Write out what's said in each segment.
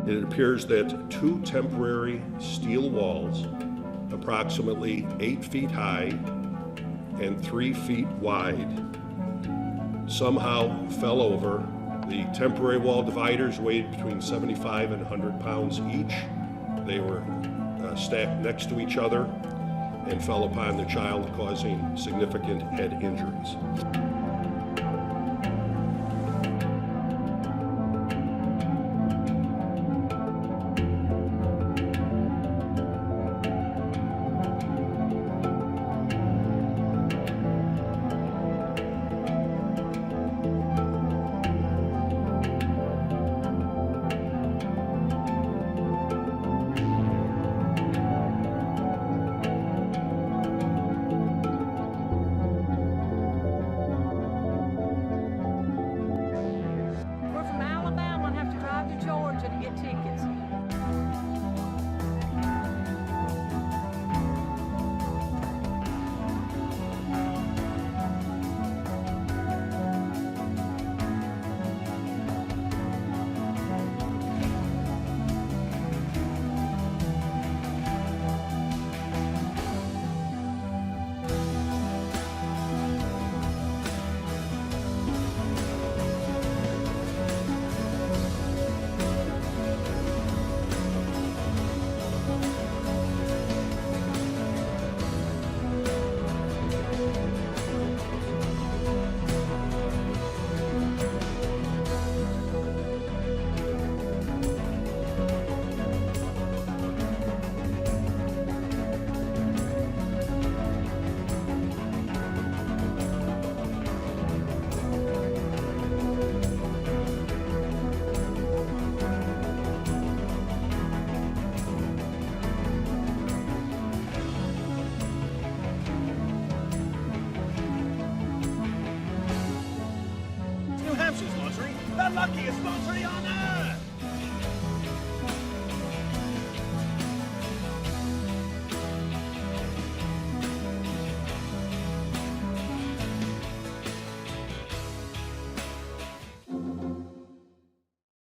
It appears that two temporary steel walls, approximately 8 feet high and 3 feet wide, somehow fell over. The temporary wall dividers weighed between 75 and 100 pounds each. They were stacked next to each other and fell upon the child, causing significant head injuries. The luckiest lottery on earth!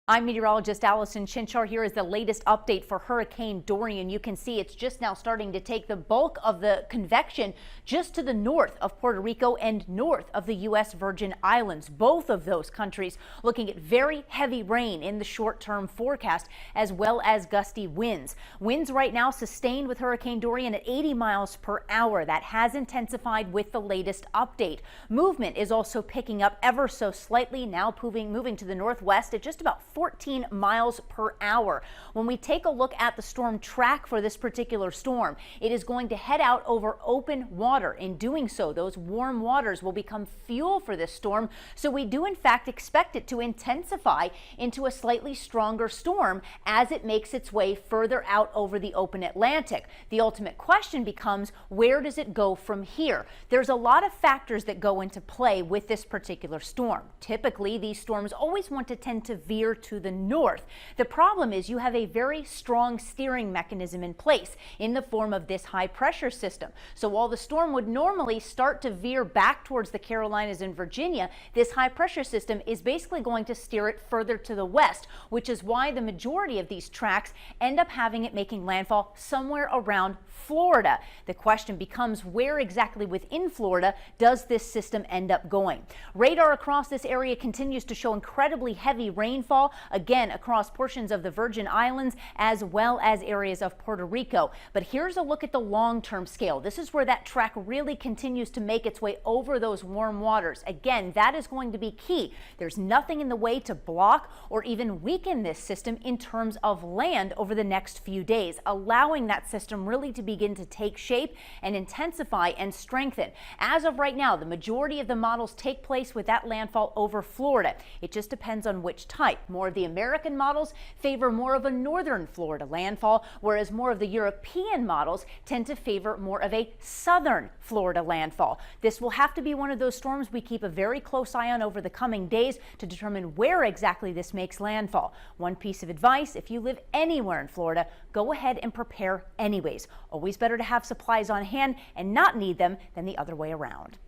I'm meteorologist Allison Chinchar. Here is the latest update for Hurricane Dorian. You can see it's just now starting to take the bulk of the convection just to the north of Puerto Rico and north of the U.S. Virgin Islands. Both of those countries looking at very heavy rain in the short-term forecast, as well as gusty winds. Winds right now sustained with Hurricane Dorian at 80 miles per hour. That has intensified with the latest update. Movement is also picking up ever so slightly, now moving to the northwest at just about 14 miles per hour. When we take a look at the storm track for this particular storm, it is going to head out over open water. In doing so, those warm waters will become fuel for this storm. So we do in fact expect it to intensify into a slightly stronger storm as it makes its way further out over the open Atlantic. The ultimate question becomes, where does it go from here? There's a lot of factors that go into play with this particular storm. Typically, these storms always want to tend to veer to the north. The problem is you have a very strong steering mechanism in place in the form of this high pressure system. So while the storm would normally start to veer back towards the Carolinas and Virginia, this high pressure system is basically going to steer it further to the west, which is why the majority of these tracks end up having it making landfall somewhere around Florida. The question becomes, where exactly within Florida does this system end up going? Radar across this area continues to show incredibly heavy rainfall, again across portions of the Virgin Islands as well as areas of Puerto Rico. But here's a look at the long-term scale. This is where that track really continues to make its way over those warm waters. Again, that is going to be key. There's nothing in the way to block or even weaken this system in terms of land over the next few days, allowing that system really to begin to take shape and intensify and strengthen. As of right now, the majority of the models take place with that landfall over Florida. It just depends on which type. More of the American models favor more of a northern Florida landfall, whereas more of the European models tend to favor more of a southern Florida landfall. This will have to be one of those storms we keep a very close eye on over the coming days to determine where exactly this makes landfall. One piece of advice: if you live anywhere in Florida, go ahead and prepare anyways. Always better to have supplies on hand and not need them than the other way around.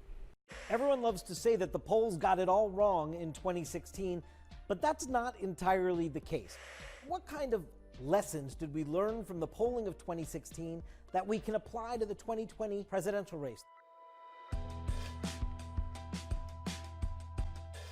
Everyone loves to say that the polls got it all wrong in 2016, but that's not entirely the case. What kind of lessons did we learn from the polling of 2016 that we can apply to the 2020 presidential race?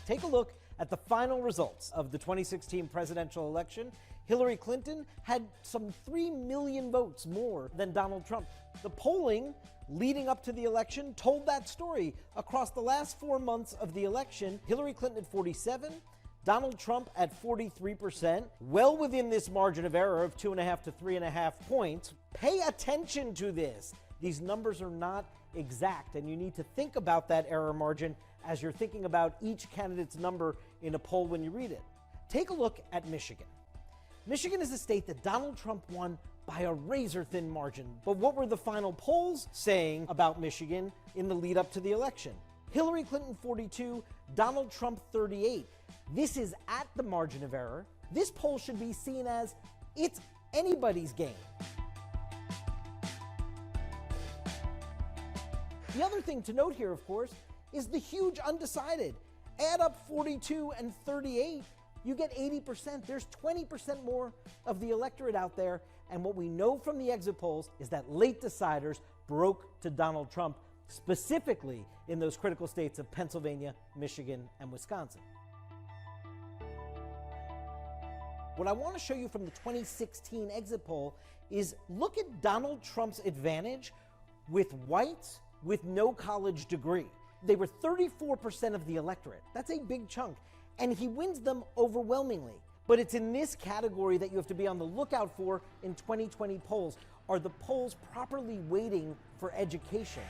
Take a look at the final results of the 2016 presidential election. Hillary Clinton had some 3 million votes more than Donald Trump. The polling leading up to the election told that story. Across the last 4 months of the election, Hillary Clinton at 47%, Donald Trump at 43%, well within this margin of error of 2.5 to 3.5 points. Pay attention to this. These numbers are not exact, and you need to think about that error margin as you're thinking about each candidate's number in a poll when you read it. Take a look at Michigan. Michigan is a state that Donald Trump won by a razor-thin margin. But what were the final polls saying about Michigan in the lead up to the election? Hillary Clinton 42%, Donald Trump 38%. This is at the margin of error. This poll should be seen as it's anybody's game. The other thing to note here, of course, is the huge undecided. Add up 42 and 38, you get 80%. There's 20% more of the electorate out there. And what we know from the exit polls is that late deciders broke to Donald Trump, specifically in those critical states of Pennsylvania, Michigan, and Wisconsin. What I want to show you from the 2016 exit poll is look at Donald Trump's advantage with whites with no college degree. They were 34% of the electorate. That's a big chunk. And he wins them overwhelmingly. But it's in this category that you have to be on the lookout for in 2020 polls. Are the polls properly weighting for education?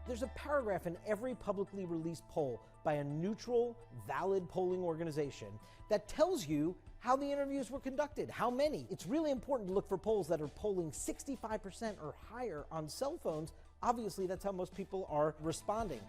There's a paragraph in every publicly released poll by a neutral, valid polling organization that tells you how the interviews were conducted, how many. It's really important to look for polls that are polling 65% or higher on cell phones. Obviously, that's how most people are responding.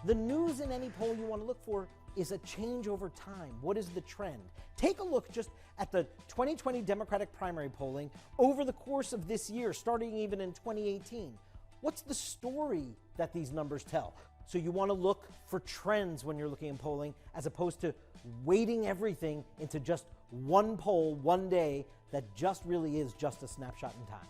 The news in any poll you want to look for is a change over time. What is the trend? Take a look just at the 2020 Democratic primary polling over the course of this year, starting even in 2018. What's the story that these numbers tell? So you want to look for trends when you're looking at polling, as opposed to weighting everything into just one poll, one day, that just really is just a snapshot in time.